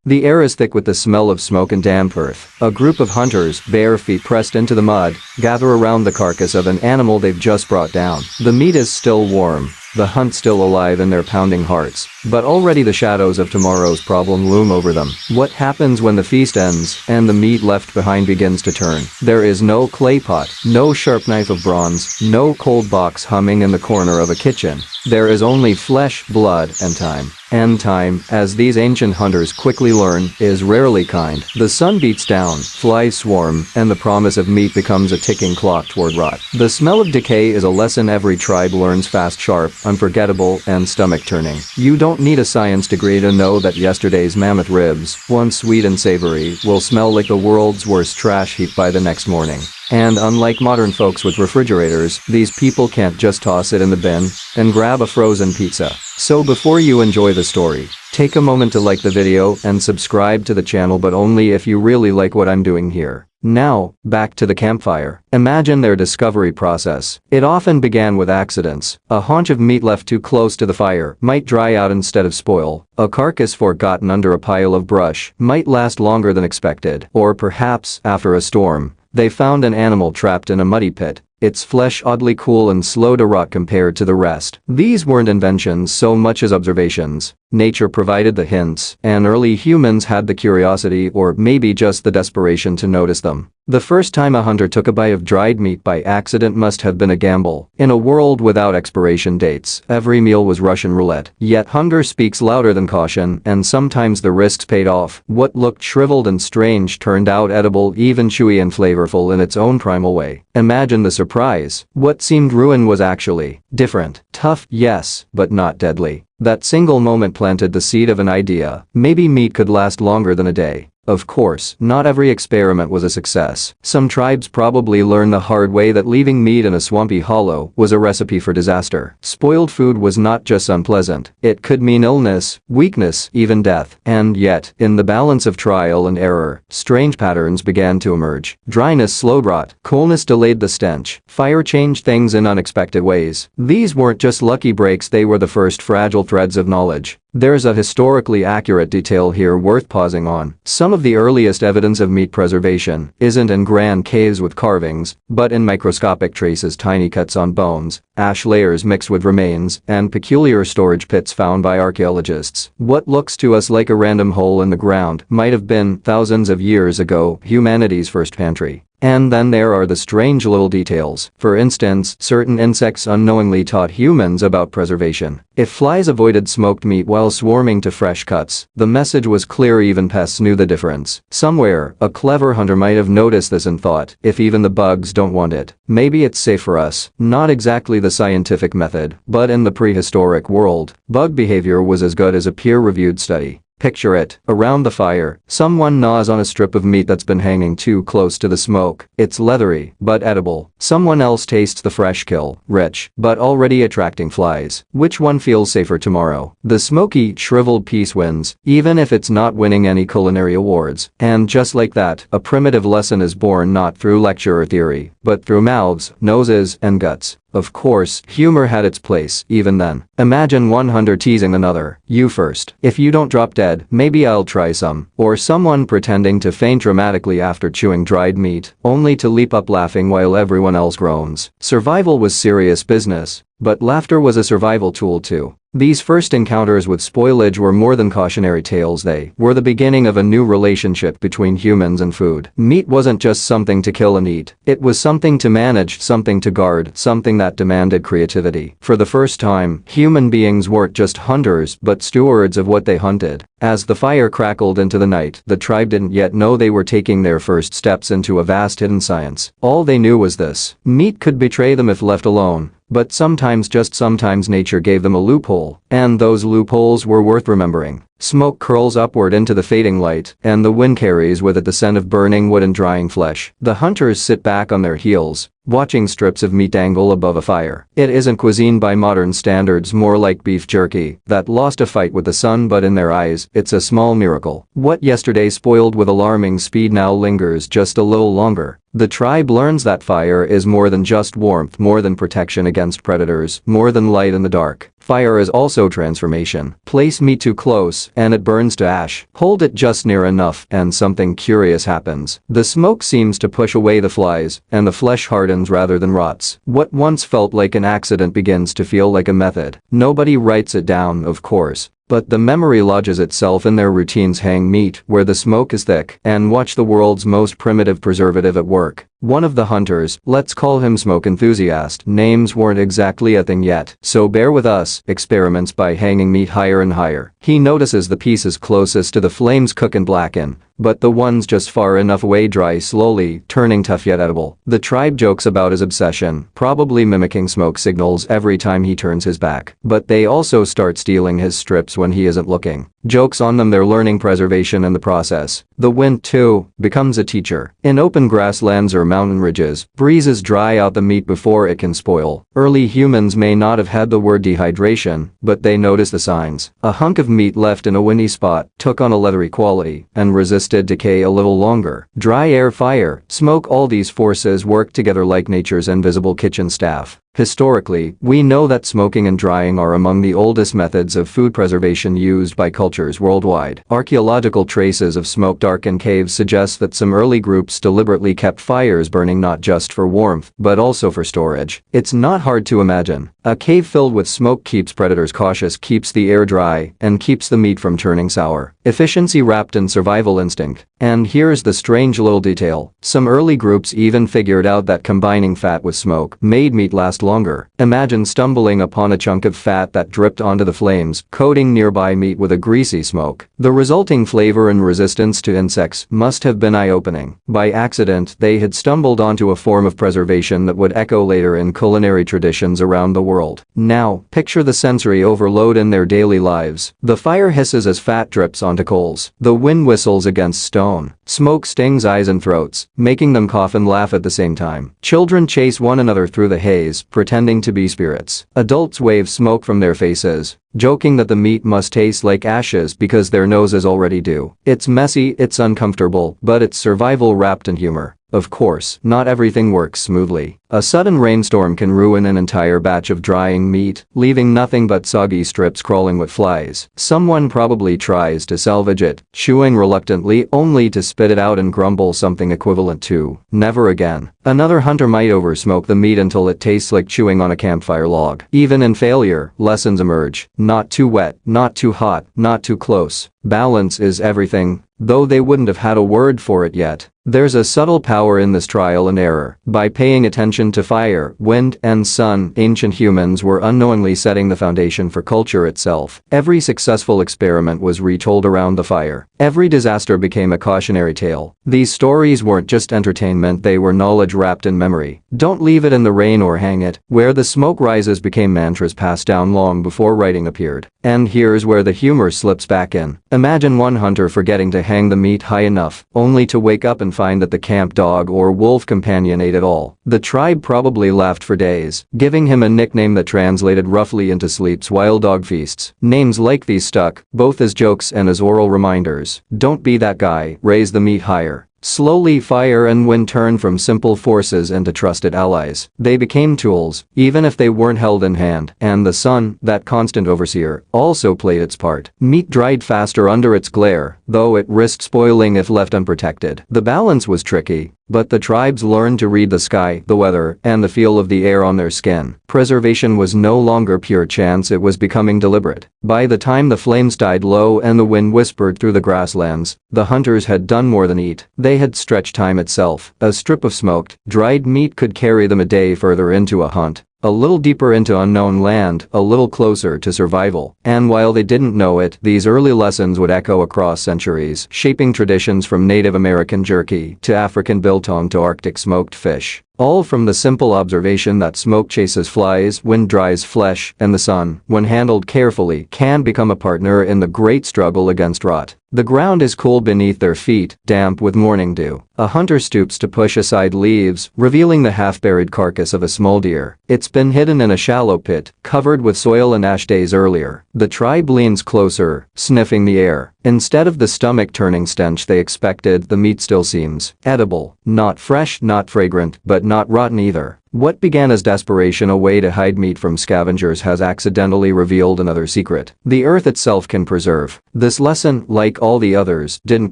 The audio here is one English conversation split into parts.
The air is thick with the smell of smoke and damp earth. A group of hunters, bare feet pressed into the mud, gather around the carcass of an animal they've just brought down. The meat is still warm, the hunt still alive in their pounding hearts, but already the shadows of tomorrow's problem loom over them. What happens when the feast ends and the meat left behind begins to turn? There is no clay pot, no sharp knife of bronze, no cold box humming in the corner of a kitchen. There is only flesh, blood, and time. And time, as these ancient hunters quickly learn, is rarely kind. The sun beats down, flies swarm, and the promise of meat becomes a ticking clock toward rot. The smell of decay is a lesson every tribe learns fast, sharp, unforgettable, and stomach-turning. You don't need a science degree to know that yesterday's mammoth ribs, once sweet and savory, will smell like the world's worst trash heap by the next morning. And unlike modern folks with refrigerators, these people can't just toss it in the bin and grab a frozen pizza. So before you enjoy the story, take a moment to like the video and subscribe to the channel, but only if you really like what I'm doing here. Now, back to the campfire. Imagine their discovery process. It often began with accidents. A haunch of meat left too close to the fire might dry out instead of spoil. A carcass forgotten under a pile of brush might last longer than expected. Or perhaps, after a storm, they found an animal trapped in a muddy pit, its flesh oddly cool and slow to rot compared to the rest. These weren't inventions so much as observations. Nature provided the hints, and early humans had the curiosity or maybe just the desperation to notice them. The first time a hunter took a bite of dried meat by accident must have been a gamble. In a world without expiration dates, every meal was Russian roulette. Yet hunger speaks louder than caution, and sometimes the risks paid off. What looked shriveled and strange turned out edible, even chewy and flavorful in its own primal way. Imagine the surprise. What seemed ruin was actually different. Tough, yes, but not deadly. That single moment planted the seed of an idea. Maybe meat could last longer than a day. Of course, not every experiment was a success. Some tribes probably learned the hard way that leaving meat in a swampy hollow was a recipe for disaster. Spoiled food was not just unpleasant, it could mean illness, weakness, even death. And yet, in the balance of trial and error, strange patterns began to emerge. Dryness slowed rot, coolness delayed the stench, fire changed things in unexpected ways. These weren't just lucky breaks, they were the first fragile threads of knowledge. There's a historically accurate detail here worth pausing on. Some of the earliest evidence of meat preservation isn't in grand caves with carvings, but in microscopic traces, tiny cuts on bones, ash layers mixed with remains, and peculiar storage pits found by archaeologists. What looks to us like a random hole in the ground might have been, thousands of years ago, humanity's first pantry. And then there are the strange little details. For instance, certain insects unknowingly taught humans about preservation. If flies avoided smoked meat while swarming to fresh cuts, the message was clear, even pests knew the difference. Somewhere, a clever hunter might have noticed this and thought, if even the bugs don't want it, maybe it's safe for us. Not exactly the scientific method, but in the prehistoric world, bug behavior was as good as a peer-reviewed study. Picture it. Around the fire, someone gnaws on a strip of meat that's been hanging too close to the smoke. It's leathery, but edible. Someone else tastes the fresh kill, rich, but already attracting flies. Which one feels safer tomorrow? The smoky, shriveled piece wins, even if it's not winning any culinary awards. And just like that, a primitive lesson is born not through lecture or theory, but through mouths, noses, and guts. Of course, humor had its place, even then. Imagine one hunter teasing another, "You first. If you don't drop dead, maybe I'll try some." Or someone pretending to faint dramatically after chewing dried meat, only to leap up laughing while everyone else groans. Survival was serious business, but laughter was a survival tool too. These first encounters with spoilage were more than cautionary tales, they were the beginning of a new relationship between humans and food. Meat wasn't just something to kill and eat, it was something to manage, something to guard, something that demanded creativity. For the first time, human beings weren't just hunters but stewards of what they hunted. As the fire crackled into the night, the tribe didn't yet know they were taking their first steps into a vast hidden science. All they knew was this: meat could betray them if left alone. But sometimes, just sometimes, nature gave them a loophole, and those loopholes were worth remembering. Smoke curls upward into the fading light, and the wind carries with it the scent of burning wood and drying flesh. The hunters sit back on their heels, watching strips of meat dangle above a fire. It isn't cuisine by modern standards, more like beef jerky that lost a fight with the sun, but in their eyes, it's a small miracle. What yesterday spoiled with alarming speed now lingers just a little longer. The tribe learns that fire is more than just warmth, more than protection against predators, more than light in the dark. Fire is also transformation. Place meat too close and it burns to ash. Hold it just near enough and something curious happens. The smoke seems to push away the flies and the flesh hardens rather than rots. What once felt like an accident begins to feel like a method. Nobody writes it down, of course. But the memory lodges itself in their routines. Hang meat where the smoke is thick and watch the world's most primitive preservative at work. One of the hunters, let's call him Smoke Enthusiast, names weren't exactly a thing yet, so bear with us, experiments by hanging meat higher and higher. He notices the pieces closest to the flames cook and blacken, but the ones just far enough away dry slowly, turning tough yet edible. The tribe jokes about his obsession, probably mimicking smoke signals every time he turns his back. But they also start stealing his strips when he isn't looking. Jokes on them, they're learning preservation in the process. The wind, too, becomes a teacher. In open grasslands or mountain ridges, breezes dry out the meat before it can spoil. Early humans may not have had the word dehydration, but they noticed the signs. A hunk of meat left in a windy spot took on a leathery quality and resisted decay a little longer. Dry air, fire, smoke, all these forces work together like nature's invisible kitchen staff. Historically, we know that smoking and drying are among the oldest methods of food preservation used by cultures worldwide. Archaeological traces of smoke-darkened caves suggest that some early groups deliberately kept fires burning not just for warmth, but also for storage. It's not hard to imagine. A cave filled with smoke keeps predators cautious, keeps the air dry, and keeps the meat from turning sour. Efficiency wrapped in survival instinct. And here's the strange little detail. Some early groups even figured out that combining fat with smoke made meat last longer. Imagine stumbling upon a chunk of fat that dripped onto the flames, coating nearby meat with a greasy smoke. The resulting flavor and resistance to insects must have been eye-opening. By accident, they had stumbled onto a form of preservation that would echo later in culinary traditions around the world. Now, picture the sensory overload in their daily lives. The fire hisses as fat drips onto coals. The wind whistles against stone. Smoke stings eyes and throats, making them cough and laugh at the same time. Children chase one another through the haze, pretending to be spirits. Adults wave smoke from their faces, joking that the meat must taste like ashes because their noses already do. It's messy, it's uncomfortable, but it's survival wrapped in humor. Of course, not everything works smoothly. A sudden rainstorm can ruin an entire batch of drying meat, leaving nothing but soggy strips crawling with flies. Someone probably tries to salvage it, chewing reluctantly only to spit it out and grumble something equivalent to, "Never again." Another hunter might oversmoke the meat until it tastes like chewing on a campfire log. Even in failure, lessons emerge. Not too wet, not too hot, not too close. Balance is everything, though they wouldn't have had a word for it yet. There's a subtle power in this trial and error. By paying attention to fire, wind, and sun, ancient humans were unknowingly setting the foundation for culture itself. Every successful experiment was retold around the fire. Every disaster became a cautionary tale. These stories weren't just entertainment, they were knowledge wrapped in memory. Don't leave it in the rain or hang it. Where the smoke rises became mantras passed down long before writing appeared. And here's where the humor slips back in. Imagine one hunter forgetting to hang the meat high enough, only to wake up and find that the camp dog or wolf companion ate it all. The tribe probably laughed for days, giving him a nickname that translated roughly into sleep's wild dog feasts. Names like these stuck, both as jokes and as oral reminders. Don't be that guy, raise the meat higher. Slowly, fire and wind turned from simple forces into trusted allies. They became tools, even if they weren't held in hand. And the sun, that constant overseer, also played its part. Meat dried faster under its glare, though it risked spoiling if left unprotected. The balance was tricky, but the tribes learned to read the sky, the weather, and the feel of the air on their skin. Preservation was no longer pure chance, it was becoming deliberate. By the time the flames died low and the wind whispered through the grasslands, the hunters had done more than eat. They had stretched time itself. A strip of smoked, dried meat could carry them a day further into a hunt. A little deeper into unknown land, a little closer to survival. And while they didn't know it, these early lessons would echo across centuries, shaping traditions from Native American jerky to African biltong to Arctic smoked fish. All from the simple observation that smoke chases flies, wind dries flesh, and the sun, when handled carefully, can become a partner in the great struggle against rot. The ground is cool beneath their feet, damp with morning dew. A hunter stoops to push aside leaves, revealing the half-buried carcass of a small deer. It's been hidden in a shallow pit, covered with soil and ash days earlier. The tribe leans closer, sniffing the air. Instead of the stomach-turning stench they expected, the meat still seems edible. Not fresh, not fragrant, but not rotten either. What began as desperation, a way to hide meat from scavengers, has accidentally revealed another secret. The earth itself can preserve. This lesson, like all the others, didn't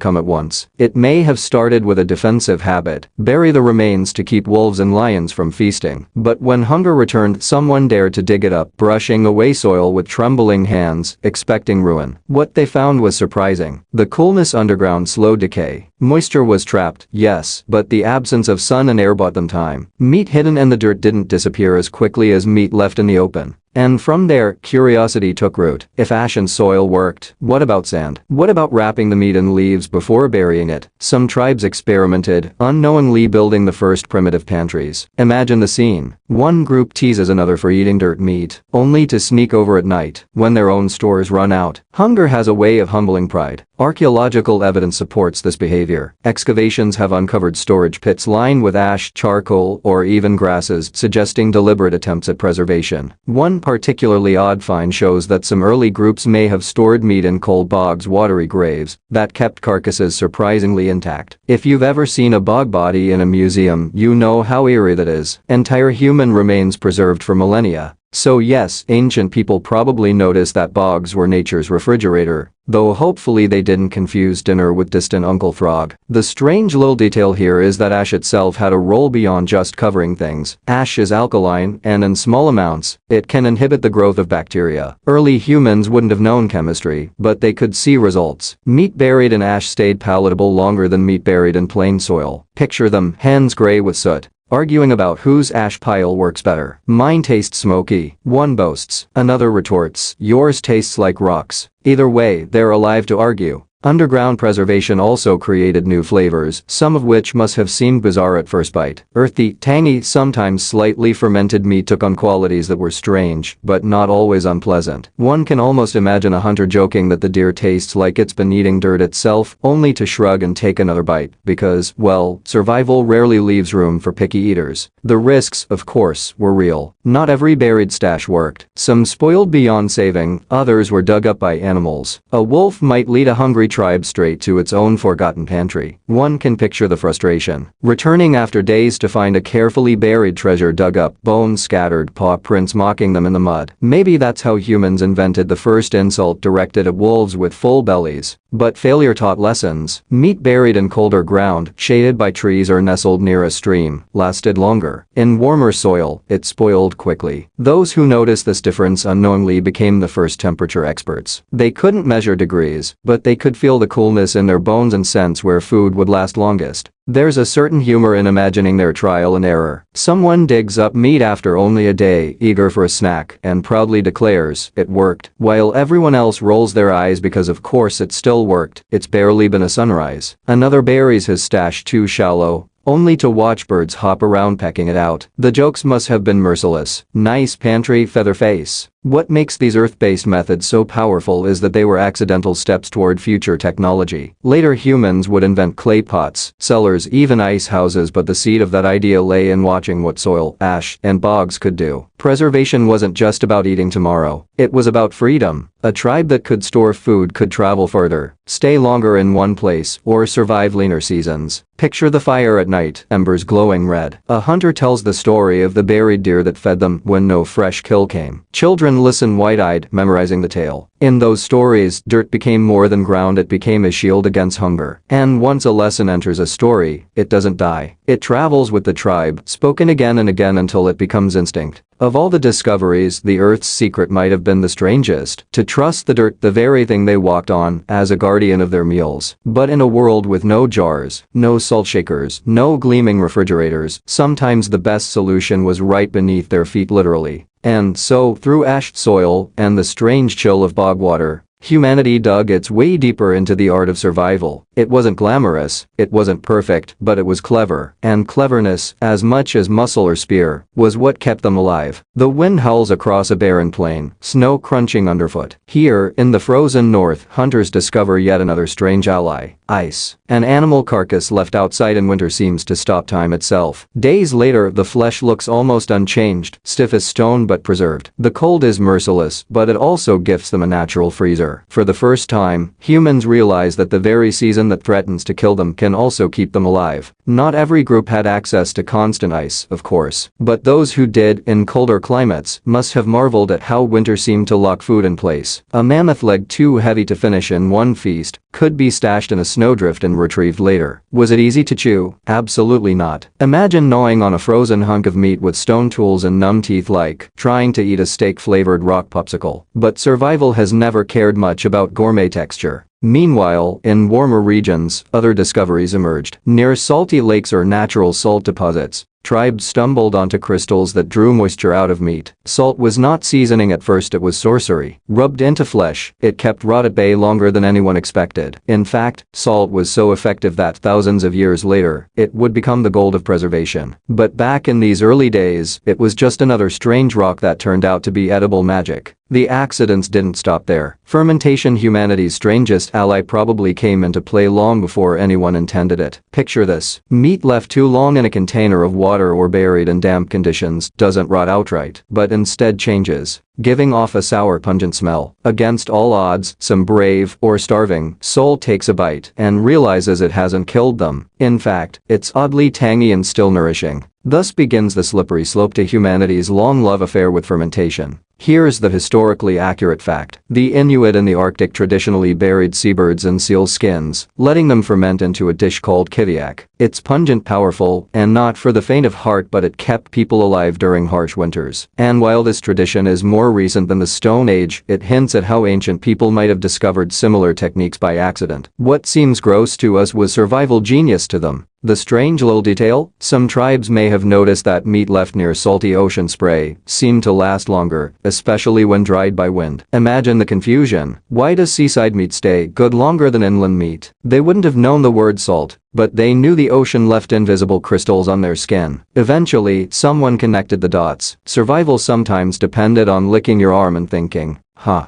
come at once. It may have started with a defensive habit, bury the remains to keep wolves and lions from feasting. But when hunger returned, someone dared to dig it up, brushing away soil with trembling hands, expecting ruin. What they found was surprising. The coolness underground slowed decay. Moisture was trapped, yes, but the absence of sun and air bought them time. Meat hidden in the dirt didn't disappear as quickly as meat left in the open. And from there, curiosity took root. If ash and soil worked, what about sand? What about wrapping the meat in leaves before burying it? Some tribes experimented, unknowingly building the first primitive pantries. Imagine the scene. One group teases another for eating dirt meat, only to sneak over at night when their own stores run out. Hunger has a way of humbling pride. Archaeological evidence supports this behavior. Excavations have uncovered storage pits lined with ash, charcoal, or even grasses, suggesting deliberate attempts at preservation. One particularly odd find shows that some early groups may have stored meat in cold bogs, watery graves, that kept carcasses surprisingly intact. If you've ever seen a bog body in a museum, you know how eerie that is. Entire human remains preserved for millennia. So yes, ancient people probably noticed that bogs were nature's refrigerator, though hopefully they didn't confuse dinner with distant Uncle Frog. The strange little detail here is that ash itself had a role beyond just covering things. Ash is alkaline, and in small amounts, it can inhibit the growth of bacteria. Early humans wouldn't have known chemistry, but they could see results. Meat buried in ash stayed palatable longer than meat buried in plain soil. Picture them, hands gray with soot, arguing about whose ash pile works better. Mine tastes smoky, one boasts. Another retorts, yours tastes like rocks. Either way, they're alive to argue. Underground preservation also created new flavors, some of which must have seemed bizarre at first bite. Earthy, tangy, sometimes slightly fermented meat took on qualities that were strange, but not always unpleasant. One can almost imagine a hunter joking that the deer tastes like it's been eating dirt itself, only to shrug and take another bite, because, well, survival rarely leaves room for picky eaters. The risks, of course, were real. Not every buried stash worked. Some spoiled beyond saving, others were dug up by animals. A wolf might lead a hungry tribe straight to its own forgotten pantry. One can picture the frustration. Returning after days to find a carefully buried treasure dug up, bones scattered, paw prints mocking them in the mud. Maybe that's how humans invented the first insult directed at wolves with full bellies. But failure taught lessons. Meat buried in colder ground, shaded by trees or nestled near a stream, lasted longer. In warmer soil, it spoiled quickly. Those who noticed this difference unknowingly became the first temperature experts. They couldn't measure degrees, but they could feel the coolness in their bones and sense where food would last longest. There's a certain humor in imagining their trial and error. Someone digs up meat after only a day, eager for a snack, and proudly declares, "It worked," while everyone else rolls their eyes because of course it still worked, it's barely been a sunrise. Another buries his stash too shallow, only to watch birds hop around pecking it out. The jokes must have been merciless. Nice pantry, Featherface. What makes these earth-based methods so powerful is that they were accidental steps toward future technology. Later humans would invent clay pots, cellars, even ice houses, but the seed of that idea lay in watching what soil, ash, and bogs could do. Preservation wasn't just about eating tomorrow. It was about freedom. A tribe that could store food could travel further, stay longer in one place, or survive leaner seasons. Picture the fire at night, embers glowing red. A hunter tells the story of the buried deer that fed them when no fresh kill came. Children listen wide-eyed, memorizing the tale. In those stories, dirt became more than ground, it became a shield against hunger. And once a lesson enters a story, it doesn't die. It travels with the tribe, spoken again and again until it becomes instinct. Of all the discoveries, the Earth's secret might have been the strangest. To trust the dirt, the very thing they walked on, as a guardian of their meals. But in a world with no jars, no salt shakers, no gleaming refrigerators, sometimes the best solution was right beneath their feet, literally. And so, through ash, soil, and the strange chill of bog water, humanity dug its way deeper into the art of survival. It wasn't glamorous, it wasn't perfect, but it was clever. And cleverness, as much as muscle or spear, was what kept them alive. The wind howls across a barren plain, snow crunching underfoot. Here, in the frozen north, hunters discover yet another strange ally: ice. An animal carcass left outside in winter seems to stop time itself. Days later, the flesh looks almost unchanged, stiff as stone but preserved. The cold is merciless, but it also gifts them a natural freezer. For the first time, humans realize that the very season poison that threatens to kill them can also keep them alive. Not every group had access to constant ice, of course, but those who did in colder climates must have marveled at how winter seemed to lock food in place. A mammoth leg too heavy to finish in one feast could be stashed in a snowdrift and retrieved later. Was it easy to chew? Absolutely not. Imagine gnawing on a frozen hunk of meat with stone tools and numb teeth like trying to eat a steak-flavored rock popsicle. But survival has never cared much about gourmet texture. Meanwhile, in warmer regions, other discoveries emerged. Near salty lakes or natural salt deposits, tribes stumbled onto crystals that drew moisture out of meat. Salt was not seasoning at first, it was sorcery. Rubbed into flesh, it kept rot at bay longer than anyone expected. In fact, salt was so effective that thousands of years later, it would become the gold of preservation. But back in these early days, it was just another strange rock that turned out to be edible magic. The accidents didn't stop there. Fermentation, humanity's strangest ally, probably came into play long before anyone intended it. Picture this. Meat left too long in a container of water or buried in damp conditions doesn't rot outright, but instead changes, giving off a sour, pungent smell. Against all odds, some brave or starving soul takes a bite and realizes it hasn't killed them. In fact, it's oddly tangy and still nourishing. Thus begins the slippery slope to humanity's long love affair with fermentation. Here's the historically accurate fact. The Inuit in the Arctic traditionally buried seabirds in seal skins, letting them ferment into a dish called kiviak. It's pungent, powerful, and not for the faint of heart, but it kept people alive during harsh winters. And while this tradition is more recent than the Stone Age, it hints at how ancient people might have discovered similar techniques by accident. What seems gross to us was survival genius to them. The strange little detail? Some tribes may have noticed that meat left near salty ocean spray seemed to last longer, especially when dried by wind. Imagine the confusion. Why does seaside meat stay good longer than inland meat? They wouldn't have known the word salt, but they knew the ocean left invisible crystals on their skin. Eventually, someone connected the dots. Survival sometimes depended on licking your arm and thinking,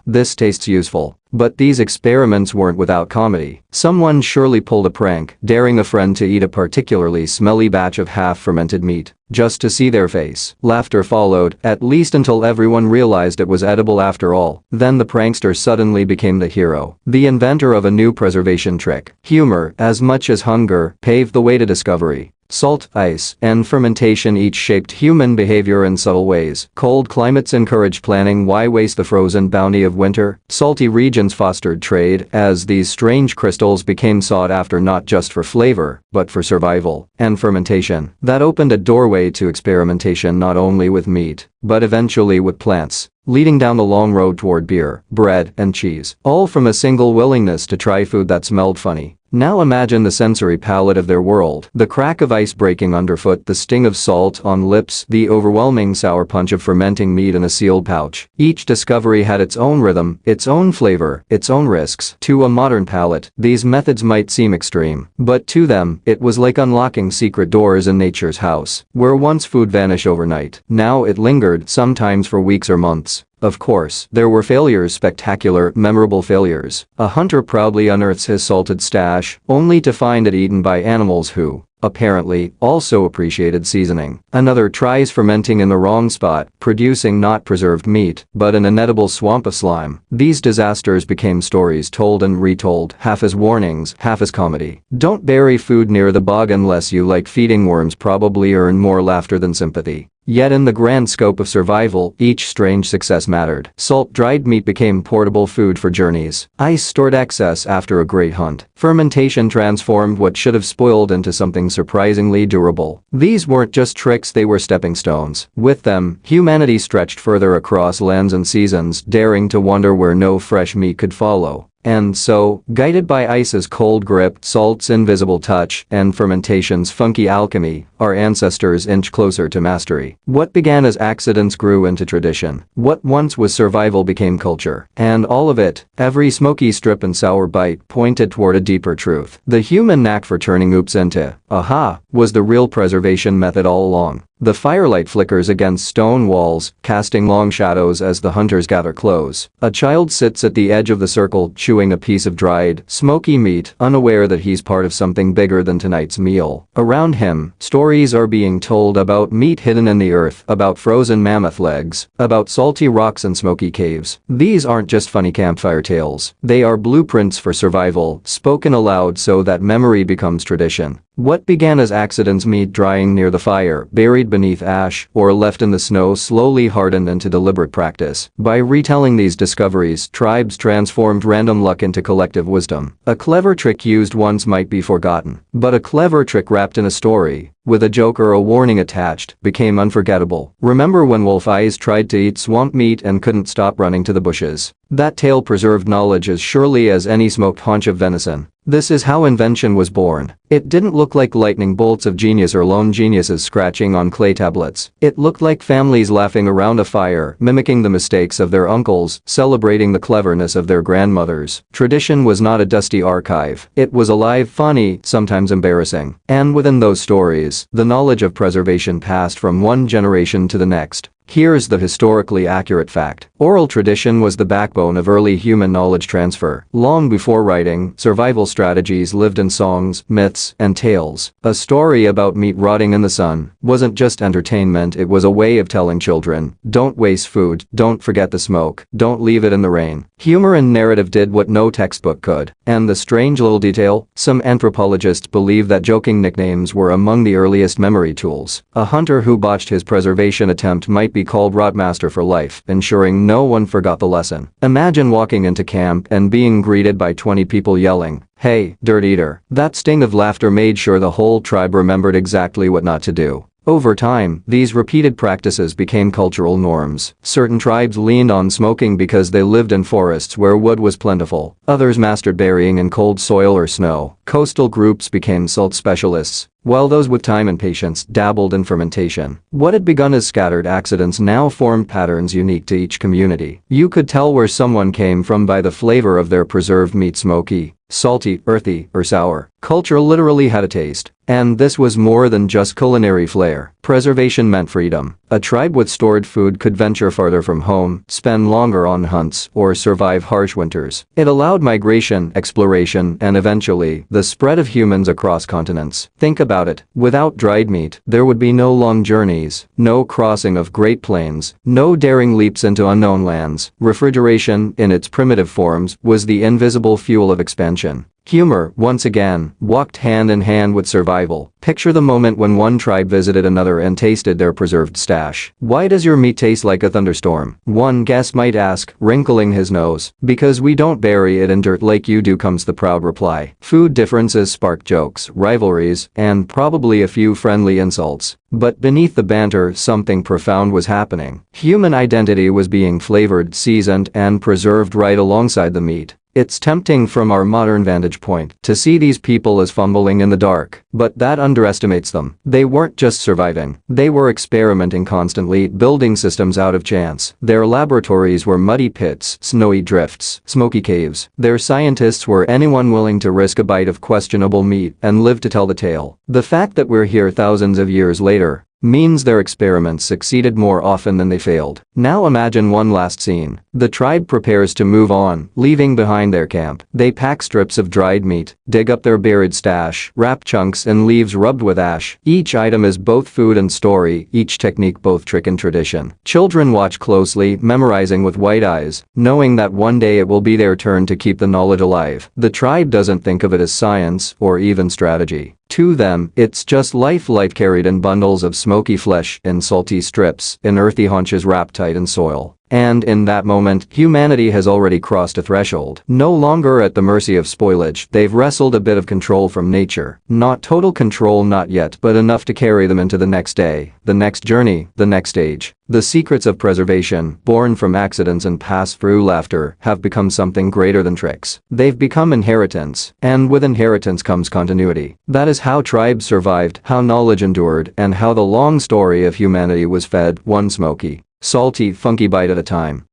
this tastes useful. But these experiments weren't without comedy. Someone surely pulled a prank, daring a friend to eat a particularly smelly batch of half-fermented meat, just to see their face. Laughter followed, at least until everyone realized it was edible after all. Then the prankster suddenly became the hero, the inventor of a new preservation trick. Humor, as much as hunger, paved the way to discovery. Salt, ice, and fermentation each shaped human behavior in subtle ways. Cold climates encouraged planning. Why waste the frozen bounty of winter? Salty regions fostered trade, as these strange crystals became sought after not just for flavor, but for survival. And fermentation. That opened a doorway to experimentation, not only with meat, but eventually with plants, leading down the long road toward beer, bread, and cheese. All from a single willingness to try food that smelled funny. Now imagine the sensory palette of their world. The crack of ice breaking underfoot, the sting of salt on lips, the overwhelming sour punch of fermenting meat in a sealed pouch. Each discovery had its own rhythm, its own flavor, its own risks. To a modern palate, these methods might seem extreme, but to them, it was like unlocking secret doors in nature's house, where once food vanished overnight. Now it lingered, sometimes for weeks or months. Of course, there were failures, spectacular, memorable failures. A hunter proudly unearths his salted stash, only to find it eaten by animals who, apparently, also appreciated seasoning. Another tries fermenting in the wrong spot, producing not preserved meat, but an inedible swamp of slime. These disasters became stories told and retold, half as warnings, half as comedy. Don't bury food near the bog unless you like feeding worms, probably earn more laughter than sympathy. Yet in the grand scope of survival, each strange success mattered. Salt-dried meat became portable food for journeys. Ice stored excess after a great hunt. Fermentation transformed what should have spoiled into something surprisingly durable. These weren't just tricks, they were stepping stones. With them, humanity stretched further across lands and seasons, daring to wander where no fresh meat could follow. And so, guided by ice's cold grip, salt's invisible touch, and fermentation's funky alchemy, our ancestors inched closer to mastery. What began as accidents grew into tradition. What once was survival became culture. And all of it, every smoky strip and sour bite, pointed toward a deeper truth. The human knack for turning oops into aha was the real preservation method all along. The firelight flickers against stone walls, casting long shadows as the hunters gather close. A child sits at the edge of the circle, chewing a piece of dried, smoky meat, unaware that he's part of something bigger than tonight's meal. Around him, stories are being told about meat hidden in the earth, about frozen mammoth legs, about salty rocks and smoky caves. These aren't just funny campfire tales. They are blueprints for survival, spoken aloud so that memory becomes tradition. What began as accidents, meat drying near the fire, buried beneath ash, or left in the snow, slowly hardened into deliberate practice. By retelling these discoveries, tribes transformed random luck into collective wisdom. A clever trick used once might be forgotten, but a clever trick wrapped in a story, with a joke or a warning attached, became unforgettable. Remember when Wolf Eyes tried to eat swamp meat and couldn't stop running to the bushes? That tale preserved knowledge as surely as any smoked haunch of venison. This is how invention was born. It didn't look like lightning bolts of genius or lone geniuses scratching on clay tablets. It looked like families laughing around a fire, mimicking the mistakes of their uncles, celebrating the cleverness of their grandmothers. Tradition was not a dusty archive. It was alive, funny, sometimes embarrassing. And within those stories, the knowledge of preservation passed from one generation to the next. Here's the historically accurate fact. Oral tradition was the backbone of early human knowledge transfer. Long before writing, survival strategies lived in songs, myths, and tales. A story about meat rotting in the sun wasn't just entertainment, it was a way of telling children, don't waste food, don't forget the smoke, don't leave it in the rain. Humor and narrative did what no textbook could. And the strange little detail, some anthropologists believe that joking nicknames were among the earliest memory tools. A hunter who botched his preservation attempt might be called Rotmaster for life, ensuring no one forgot the lesson. Imagine walking into camp and being greeted by 20 people yelling, "Hey, dirt eater." That sting of laughter made sure the whole tribe remembered exactly what not to do. Over time, these repeated practices became cultural norms. Certain tribes leaned on smoking because they lived in forests where wood was plentiful. Others mastered burying in cold soil or snow. Coastal groups became salt specialists, while those with time and patience dabbled in fermentation. What had begun as scattered accidents now formed patterns unique to each community. You could tell where someone came from by the flavor of their preserved meat: smoky, salty, earthy, or sour. Culture literally had a taste. And this was more than just culinary flair. Preservation meant freedom. A tribe with stored food could venture farther from home, spend longer on hunts, or survive harsh winters. It allowed migration, exploration, and eventually, the spread of humans across continents. Think about it. Without dried meat, there would be no long journeys, no crossing of great plains, no daring leaps into unknown lands. Refrigeration, in its primitive forms, was the invisible fuel of expansion. Humor, once again, walked hand in hand with survival. Picture the moment when one tribe visited another and tasted their preserved stash. "Why does your meat taste like a thunderstorm?" one guest might ask, wrinkling his nose. "Because we don't bury it in dirt like you do," comes the proud reply. Food differences sparked jokes, rivalries, and probably a few friendly insults. But beneath the banter, something profound was happening. Human identity was being flavored, seasoned, and preserved right alongside the meat. It's tempting from our modern vantage point to see these people as fumbling in the dark, but that underestimates them. They weren't just surviving. They were experimenting constantly, building systems out of chance. Their laboratories were muddy pits, snowy drifts, smoky caves. Their scientists were anyone willing to risk a bite of questionable meat and live to tell the tale. The fact that we're here thousands of years later means their experiments succeeded more often than they failed. Now imagine one last scene. The tribe prepares to move on, leaving behind their camp. They pack strips of dried meat, dig up their buried stash, wrap chunks in leaves rubbed with ash. Each item is both food and story, each technique both trick and tradition. Children watch closely, memorizing with wide eyes, knowing that one day it will be their turn to keep the knowledge alive. The tribe doesn't think of it as science or even strategy. To them, it's just life carried in bundles of smoky flesh, in salty strips, in earthy haunches wrapped tight in soil. And in that moment, humanity has already crossed a threshold. No longer at the mercy of spoilage, they've wrestled a bit of control from nature. Not total control, not yet, but enough to carry them into the next day, the next journey, the next stage. The secrets of preservation, born from accidents and passed through laughter, have become something greater than tricks. They've become inheritance, and with inheritance comes continuity. That is how tribes survived, how knowledge endured, and how the long story of humanity was fed, one smoky, salty, funky bite at a time.